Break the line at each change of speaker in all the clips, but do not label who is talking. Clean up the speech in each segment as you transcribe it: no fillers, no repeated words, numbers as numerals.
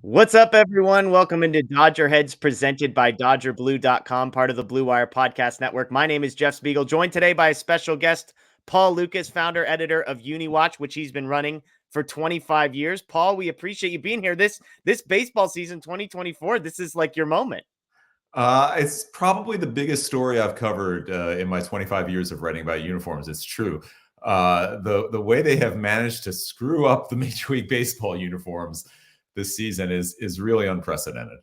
What's up, everyone? Welcome into DodgerHeads presented by DodgerBlue.com, part of the Blue Wire Podcast Network. My name is Jeff Spiegel, joined today by a special guest, Paul Lukas, founder, editor of Uni Watch, which he's been running for 25 years. Paul, we appreciate you being here. This baseball season 2024, this is like your moment.
It's probably the biggest story I've covered in my 25 years of writing about uniforms. It's true. The way they have managed to screw up the Major League Baseball uniforms this season is really unprecedented.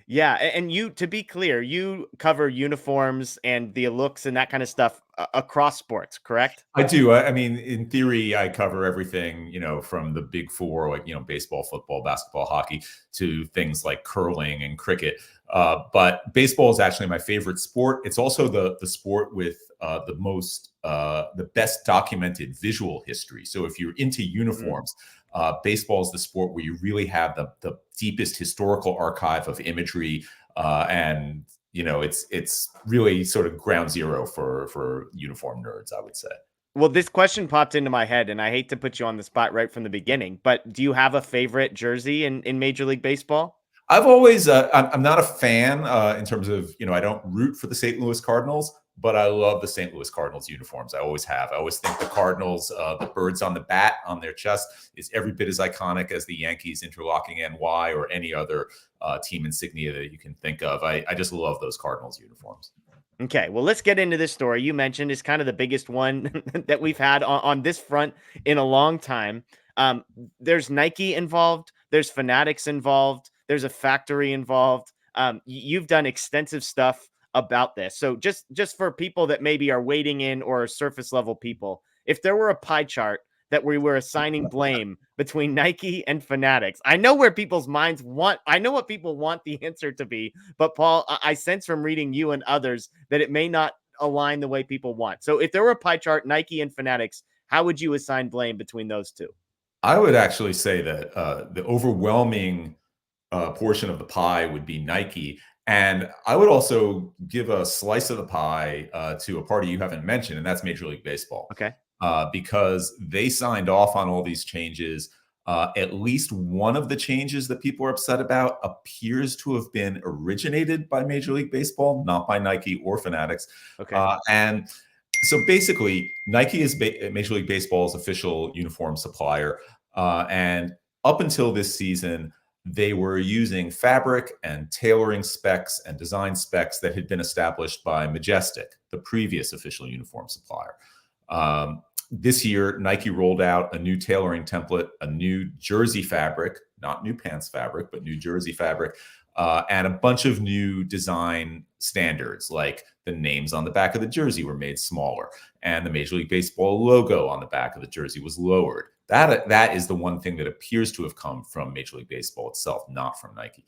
Yeah, and you, to be clear, you cover uniforms and the looks and that kind of stuff across sports, correct?
I do. I mean, in theory, I cover everything, from the big four, like, baseball, football, basketball, hockey, to things like curling and cricket. But baseball is actually my favorite sport. It's also the sport with the best documented visual history. So if you're into uniforms, baseball is the sport where you really have the deepest historical archive of imagery, and it's really sort of ground zero for uniform nerds, I would say.
Well, this question popped into my head, and I hate to put you on the spot right from the beginning, but do you have a favorite jersey in Major League Baseball?
I've always, I'm not a fan in terms of, I don't root for the St. Louis Cardinals, but I love the St. Louis Cardinals uniforms. I always have. I always think the Cardinals, the birds on the bat on their chest is every bit as iconic as the Yankees interlocking NY or any other team insignia that you can think of. I just love those Cardinals uniforms.
Okay, well, let's get into this story. You mentioned is kind of the biggest one that we've had on this front in a long time. There's Nike involved. There's Fanatics involved. There's a factory involved. You've done extensive stuff about this. So just for people that maybe are wading in or are surface level people, if there were a pie chart that we were assigning blame between Nike and Fanatics, I know where people's minds want. I know what people want the answer to be, but Paul, I sense from reading you and others that it may not align the way people want. So if there were a pie chart, Nike and Fanatics, how would you assign blame between those two?
I would actually say that the overwhelming portion of the pie would be Nike. And I would also give a slice of the pie to a party you haven't mentioned, and that's Major League Baseball.
Okay.
Because they signed off on all these changes. At least one of the changes that people are upset about appears to have been originated by Major League Baseball, not by Nike or Fanatics.
Okay.
And so basically, Nike is Major League Baseball's official uniform supplier. And up until this season, they were using fabric and tailoring specs and design specs that had been established by Majestic, the previous official uniform supplier. This year, Nike rolled out a new tailoring template, a new jersey fabric, not new pants fabric, but new jersey fabric, and a bunch of new design standards, like the names on the back of the jersey were made smaller, and the Major League Baseball logo on the back of the jersey was lowered. That is the one thing that appears to have come from Major League Baseball itself, not from Nike.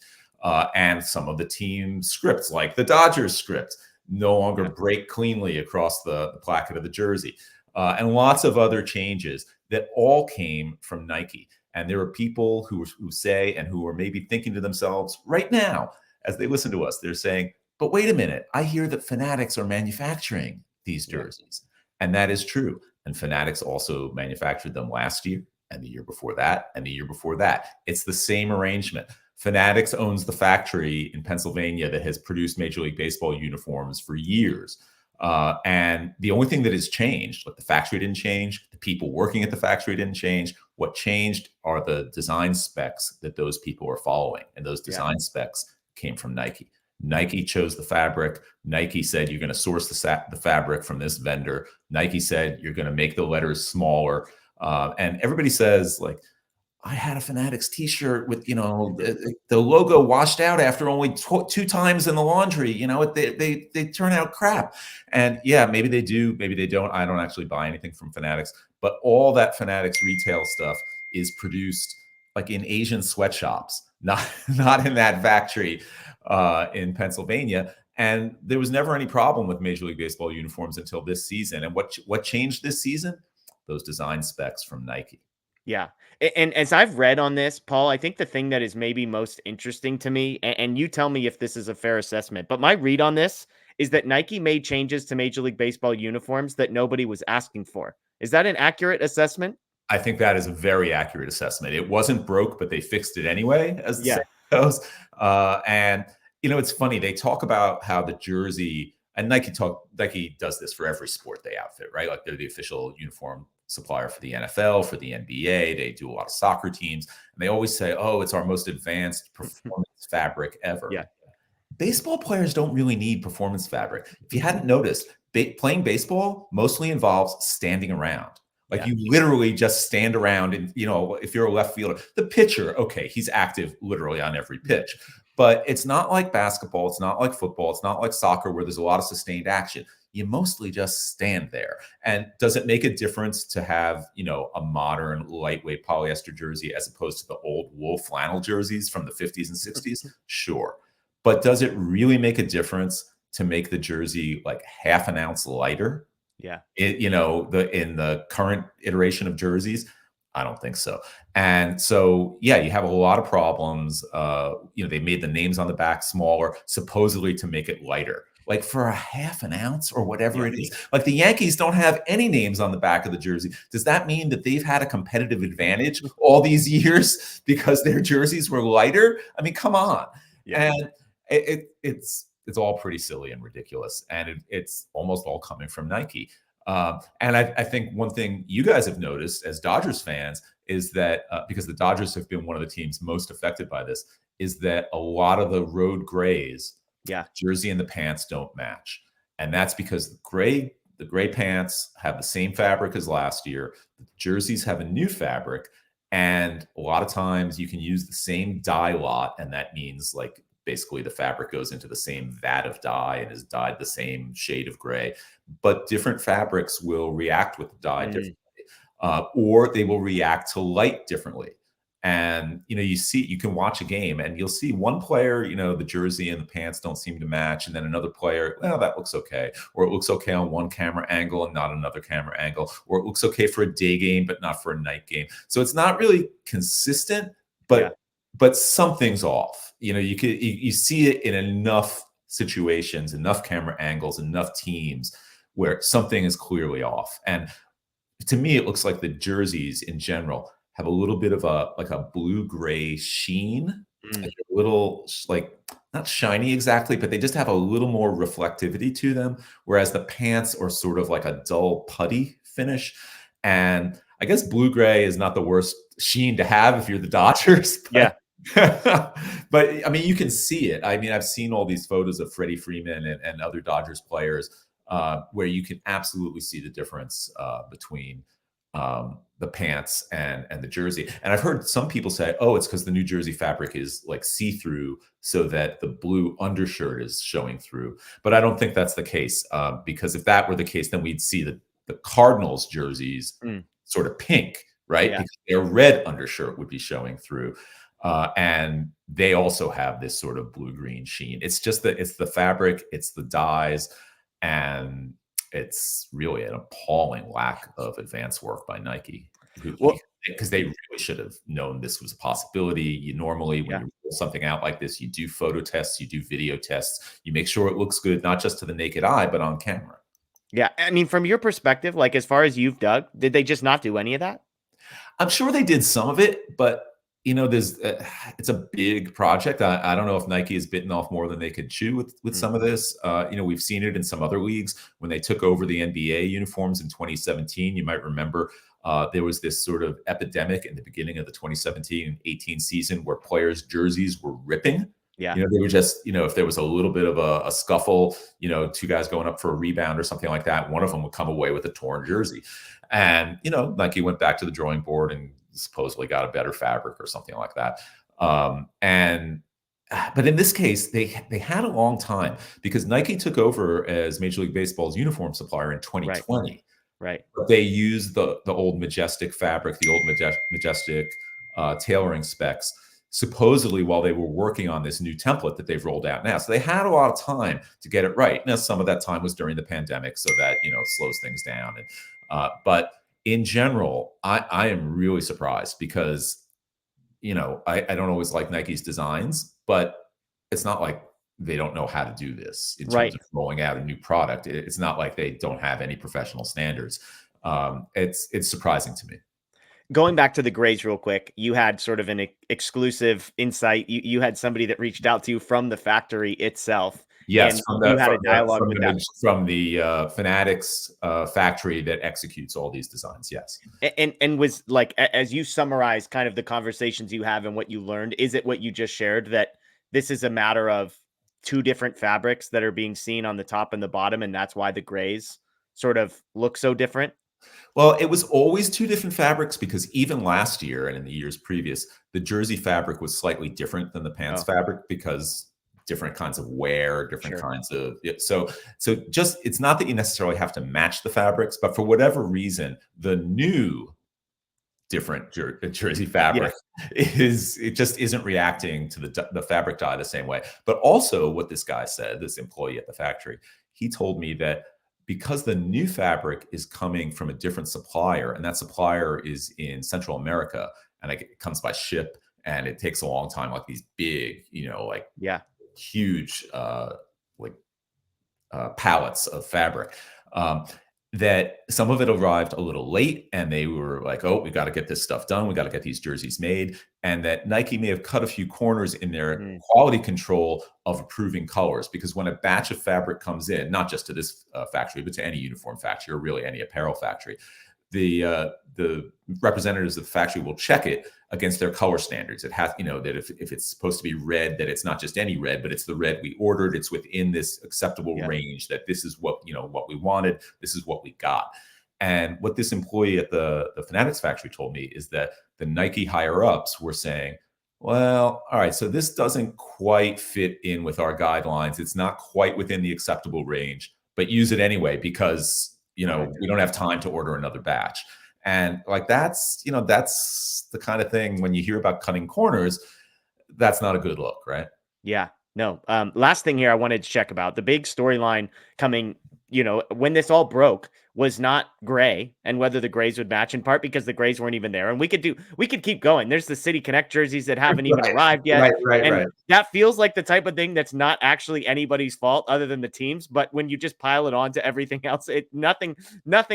And some of the team scripts, like the Dodgers script, no longer break cleanly across the placket of the jersey. And lots of other changes that all came from Nike. And there are people who say, and who are maybe thinking to themselves right now, as they listen to us, they're saying, but wait a minute, I hear that Fanatics are manufacturing these jerseys. And that is true. And Fanatics also manufactured them last year and the year before that and the year before that. It's the same arrangement. Fanatics owns the factory in Pennsylvania that has produced Major League Baseball uniforms for years. And the only thing that has changed, like the factory didn't change, the people working at the factory didn't change. What changed are the design specs that those people are following. And those design specs came from Nike. Nike chose the fabric. Nike said, you're going to source the fabric from this vendor. Nike said, you're going to make the letters smaller. And everybody says, like, I had a Fanatics t-shirt with, the logo washed out after only two times in the laundry. They turn out crap. And yeah, maybe they do, maybe they don't. I don't actually buy anything from Fanatics, but all that Fanatics retail stuff is produced like in Asian sweatshops, not in that factory in Pennsylvania. And there was never any problem with Major League Baseball uniforms until this season. And what changed this season? Those design specs from Nike.
Yeah. And as I've read on this, Paul, I think the thing that is maybe most interesting to me, and you tell me if this is a fair assessment, but my read on this is that Nike made changes to Major League Baseball uniforms that nobody was asking for. Is that an accurate assessment?
I think that is a very accurate assessment. It wasn't broke, but they fixed it anyway, as the saying those. And it's funny. They talk about how the jersey, and Nike does this for every sport they outfit, right? Like they're the official uniform supplier for the NFL, for the NBA. They do a lot of soccer teams, and they always say, "Oh, it's our most advanced performance fabric ever."
Yeah.
Baseball players don't really need performance fabric. If you hadn't noticed, playing baseball mostly involves standing around. Like
Yeah.
you literally just stand around, and if you're a left fielder, the pitcher, okay, he's active literally on every pitch. But it's not like basketball, it's not like football, it's not like soccer where there's a lot of sustained action. You mostly just stand there. And does it make a difference to have, a modern lightweight polyester jersey as opposed to the old wool flannel jerseys from the 50s and 60s? Sure. But does it really make a difference to make the jersey like half an ounce lighter?
Yeah.
In the current iteration of jerseys, I don't think so. And so, yeah, you have a lot of problems. They made the names on the back smaller, supposedly to make it lighter, like for a half an ounce or whatever
Yeah.
it is. Like the Yankees don't have any names on the back of the jersey. Does that mean that they've had a competitive advantage all these years because their jerseys were lighter? I mean, come on.
Yeah.
And it's all pretty silly and ridiculous, and it's almost all coming from Nike. And I think one thing you guys have noticed as Dodgers fans is that because the Dodgers have been one of the teams most affected by this, is that a lot of the road grays,
Yeah.
jersey and the pants don't match, and that's because the gray pants have the same fabric as last year. The jerseys have a new fabric, and a lot of times you can use the same dye lot, and that means like basically the fabric goes into the same vat of dye and is dyed the same shade of gray, but different fabrics will react with the dye differently, or they will react to light differently. And you can watch a game and you'll see one player, the jersey and the pants don't seem to match, and then another player, well, that looks okay, or it looks okay on one camera angle and not another camera angle, or it looks okay for a day game but not for a night game. So it's not really consistent,
Yeah.
but something's off. You see it in enough situations, enough camera angles, enough teams where something is clearly off. And to me, it looks like the jerseys in general have a little bit of a blue gray sheen, like a little like not shiny exactly, but they just have a little more reflectivity to them. Whereas the pants are sort of like a dull putty finish. And I guess blue gray is not the worst sheen to have if you're the Dodgers. But,
Yeah.
but I mean, you can see it. I mean, I've seen all these photos of Freddie Freeman and other Dodgers players where you can absolutely see the difference between the pants and the jersey. And I've heard some people say, oh, it's because the New Jersey fabric is like see-through so that the blue undershirt is showing through. But I don't think that's the case, because if that were the case, then we'd see the Cardinals jerseys sort of pink, right?
Yeah.
Because their red undershirt would be showing through. And they also have this sort of blue-green sheen. It's just that it's the fabric, it's the dyes, and it's really an appalling lack of advanced work by Nike, because they really should have known this was a possibility. You normally, when you roll something out like this, you do photo tests, you do video tests, you make sure it looks good, not just to the naked eye, but on camera.
Yeah. I mean, from your perspective, like as far as you've dug, did they just not do any of that?
I'm sure they did some of it, but there's it's a big project. I don't know if Nike has bitten off more than they could chew with some of this. We've seen it in some other leagues when they took over the NBA uniforms in 2017. You might remember there was this sort of epidemic in the beginning of the 2017-18 season where players' jerseys were ripping.
Yeah.
They were just, if there was a little bit of a scuffle, two guys going up for a rebound or something like that, one of them would come away with a torn jersey. And, Nike went back to the drawing board and supposedly got a better fabric or something like that. But in this case, they had a long time because Nike took over as Major League Baseball's uniform supplier in 2020.
Right.
But they used the old Majestic fabric, the old Majestic tailoring specs, supposedly while they were working on this new template that they've rolled out now. So they had a lot of time to get it right. Now, some of that time was during the pandemic, so that, slows things down. But in general, I am really surprised because, I don't always like Nike's designs, but it's not like they don't know how to do this in terms of rolling out a new product. It's not like they don't have any professional standards. It's surprising to me.
Going back to the Grays real quick, you had sort of an exclusive insight. You had somebody that reached out to you from the factory itself,
Yes,
and you had a dialogue with that.
from the Fanatics factory that executes all these designs. Yes.
And was like, as you summarize kind of the conversations you have and what you learned, is it what you just shared, that this is a matter of two different fabrics that are being seen on the top and the bottom, and that's why the Grays sort of look so different?
Well, it was always two different fabrics because even last year and in the years previous, the jersey fabric was slightly different than the pants
Oh,
fabric because different kinds of wear, different
sure.
kinds of so just it's not that you necessarily have to match the fabrics, but for whatever reason, the new different jersey
Yeah.
fabric is it just isn't reacting to the fabric dye the same way. But also what this guy said, this employee at the factory, he told me that because the new fabric is coming from a different supplier and that supplier is in Central America and it comes by ship and it takes a long time, like these big, like
Yeah.
huge like pallets of fabric. That some of it arrived a little late and they were like, oh, we got to get this stuff done. We got to get these jerseys made. And that Nike may have cut a few corners in their
Mm,
quality control of approving colors. Because when a batch of fabric comes in, not just to this factory, but to any uniform factory or really any apparel factory, the representatives of the factory will check it against their color standards. It has, that if it's supposed to be red, that it's not just any red, but it's the red we ordered. It's within this acceptable
yeah.
range, that this is what, what we wanted. This is what we got. And what this employee at the Fanatics factory told me is that the Nike higher ups were saying, well, all right, so this doesn't quite fit in with our guidelines. It's not quite within the acceptable range, but use it anyway because we don't have time to order another batch. And like that's the kind of thing when you hear about cutting corners, that's not a good look, right?
Yeah. No. Last thing here I wanted to check about the big storyline coming, when this all broke, was not gray and whether the Grays would match, in part because the Grays weren't even there. And we could keep going. There's the City Connect jerseys that haven't even
Right,
arrived yet.
right, right,
And
right.
that feels like the type of thing that's not actually anybody's fault other than the teams. But when you just pile it on to everything else, nothing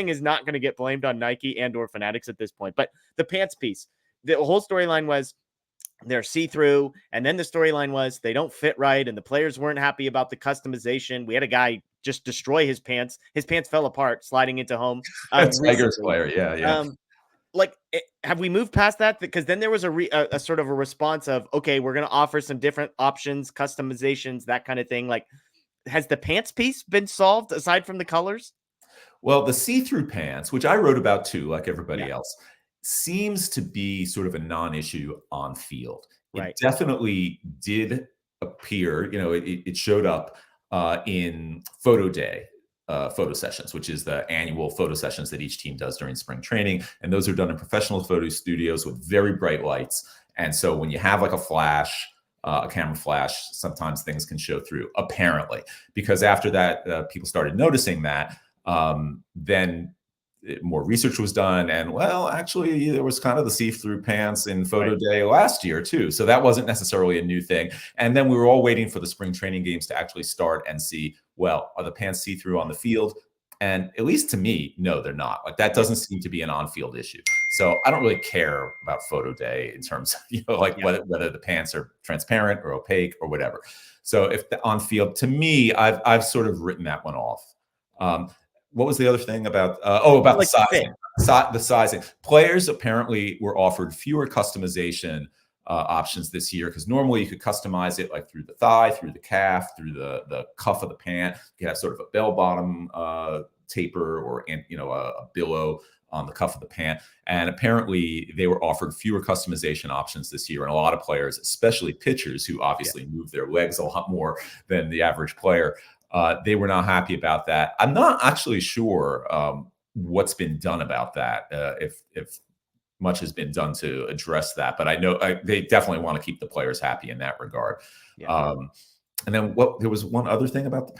is not going to get blamed on Nike and or Fanatics at this point. But the pants piece, the whole storyline was they're see-through, and then the storyline was they don't fit right and the players weren't happy about the customization. We had a guy just destroy his pants fell apart sliding into home
Tigers
recently.
player, yeah, yeah.
Have we moved past that? Because then there was a sort of a response of, okay, we're going to offer some different options, customizations, that kind of thing. Like, has the pants piece been solved aside from the colors?
Well, the see-through pants, which I wrote about too, like
Yeah,
everybody else, seems to be sort of a non-issue on field. It
right.
definitely did appear, it showed up in photo day, photo sessions, which is the annual photo sessions that each team does during spring training. And those are done in professional photo studios with very bright lights. And so when you have like a camera flash, sometimes things can show through, apparently, because after that, people started noticing that. Then more research was done, and well, actually, there was kind of the see-through pants in photo
Right.
day last year too, so that wasn't necessarily a new thing. And then we were all waiting for the spring training games to actually start and see, well, are the pants see-through on the field? And at least to me, no, they're not. Like that
Yeah.
doesn't seem to be an on-field issue. So I don't really care about photo day in terms of like
Yeah.
whether the pants are transparent or opaque or whatever. So if the on-field, to me, I've sort of written that one off. Um, what was the other thing about? About the
Like the fit.
sizing. The sizing. Players apparently were offered fewer customization options this year because normally you could customize it like through the thigh, through the calf, through the cuff of the pant. You could have sort of a bell bottom taper or a billow on the cuff of the pant. And apparently they were offered fewer customization options this year. And a lot of players, especially pitchers who
Yeah.
obviously move their legs a lot more than the average player, they were not happy about that. I'm not actually sure what's been done about that, if much has been done to address that. But I know they definitely want to keep the players happy in that regard.
Yeah.
And then there was one other thing about the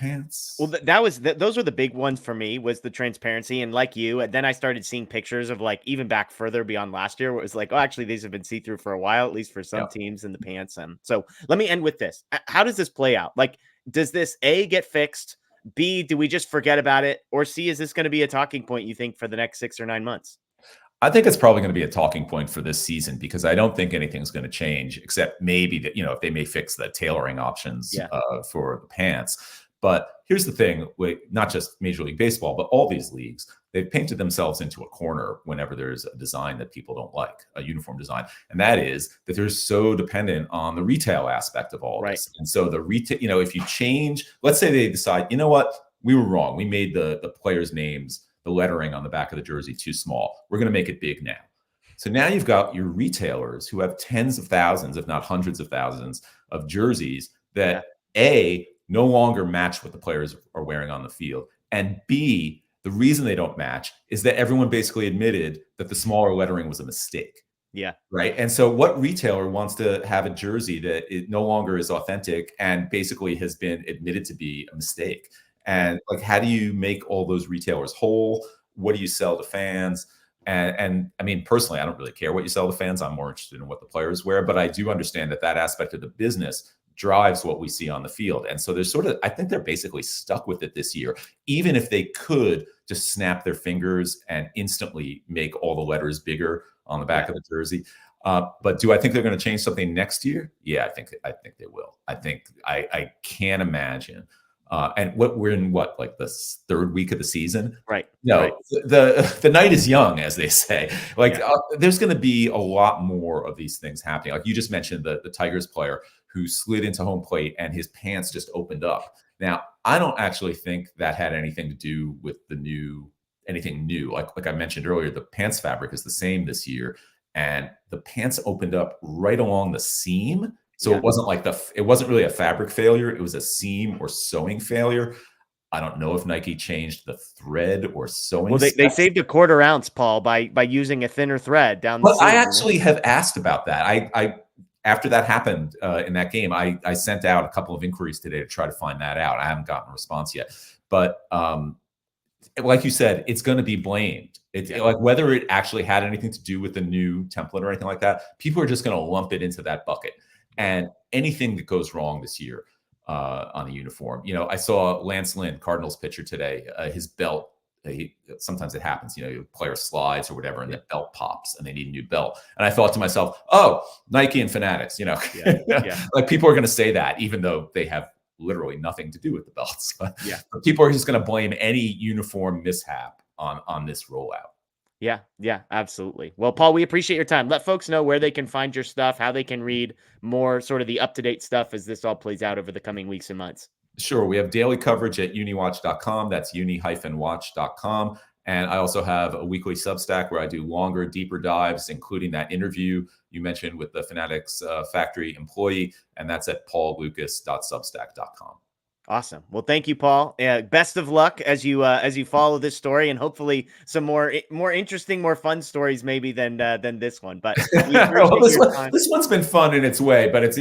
Well,
pants.
those were the big ones for me, was the transparency. And like you, and then I started seeing pictures of, like, even back further beyond last year, where it was like, oh, actually, these have been see through for a while, at least for some
Yeah.
teams in the pants. And so let me end with this. How does this play out? Like, does this A, get fixed? B, do we just forget about it? Or C, is this going to be a talking point, you think, for the next 6 or 9 months?
I think it's probably going to be a talking point for this season because I don't think anything's going to change except maybe that, if they may fix the tailoring options
Yeah.
for the pants. But here's the thing with not just Major League Baseball, but all these leagues, they've painted themselves into a corner whenever there's a design that people don't like, a uniform design. And that is that they're so dependent on the retail aspect of all
Right.
this. And so the retail, if you change, let's say they decide, you know what, we were wrong. We made the players' names, the lettering on the back of the jersey too small. We're going to make it big now. So now you've got your retailers who have tens of thousands, if not hundreds of thousands of jerseys that A, no longer match what the players are wearing on the field. And B, the reason they don't match is that everyone basically admitted that the smaller lettering was a mistake.
Yeah.
Right. And so what retailer wants to have a jersey that it no longer is authentic and basically has been admitted to be a mistake? And like, how do you make all those retailers whole? What do you sell to fans? And I mean, personally, I don't really care what you sell to fans. I'm more interested in what the players wear, but I do understand that aspect of the business drives what we see on the field. And so there's I think they're basically stuck with it this year, even if they could just snap their fingers and instantly make all the letters bigger on the back of the jersey. But do I think they're going to change something next year? Yeah, I think they will. I can't imagine. And we're in like the third week of the season,
Right?
No,
right.
the night is young, as they say. Like there's going to be a lot more of these things happening. Like you just mentioned, the Tigers player who slid into home plate and his pants just opened up. Now, I don't actually think that had anything to do with anything new. Like I mentioned earlier, the pants fabric is the same this year, and the pants opened up right along the seam. So it wasn't like it wasn't really a fabric failure. It was a seam or sewing failure. I don't know if Nike changed the thread or sewing.
Well, they saved a quarter ounce, Paul, by using a thinner thread down the
Well,
seam.
I actually have asked about that. I after that happened in that game, I sent out a couple of inquiries today to try to find that out. I haven't gotten a response yet. But like you said, it's going to be blamed. It's like whether it actually had anything to do with the new template or anything like that, people are just going to lump it into that bucket. And anything that goes wrong this year on a uniform, I saw Lance Lynn, Cardinals pitcher today, his belt. Sometimes it happens, your player slides or whatever, and the belt pops and they need a new belt. And I thought to myself, oh, Nike and Fanatics, like people are going to say that even though they have literally nothing to do with the belts. But people are just going to blame any uniform mishap on this rollout.
Yeah, absolutely. Well, Paul, we appreciate your time. Let folks know where they can find your stuff, how they can read more sort of the up-to-date stuff as this all plays out over the coming weeks and months.
Sure. We have daily coverage at uniwatch.com. That's uni-watch.com. And I also have a weekly Substack where I do longer, deeper dives, including that interview you mentioned with the Fanatics factory employee. And that's at paullucas.substack.com.
Awesome. Well, thank you, Paul. Best of luck as you follow this story, and hopefully some more interesting, more fun stories maybe than this one. But we appreciate
this one's been fun in its way, but it's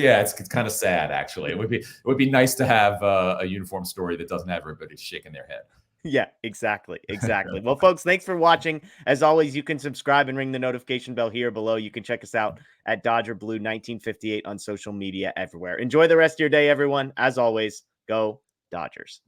kind of sad actually. It would be nice to have a uniform story that doesn't have everybody shaking their head.
Yeah, exactly. Well, folks, thanks for watching. As always, you can subscribe and ring the notification bell here below. You can check us out at Dodger Blue 1958 on social media everywhere. Enjoy the rest of your day, everyone. As always, go Dodgers.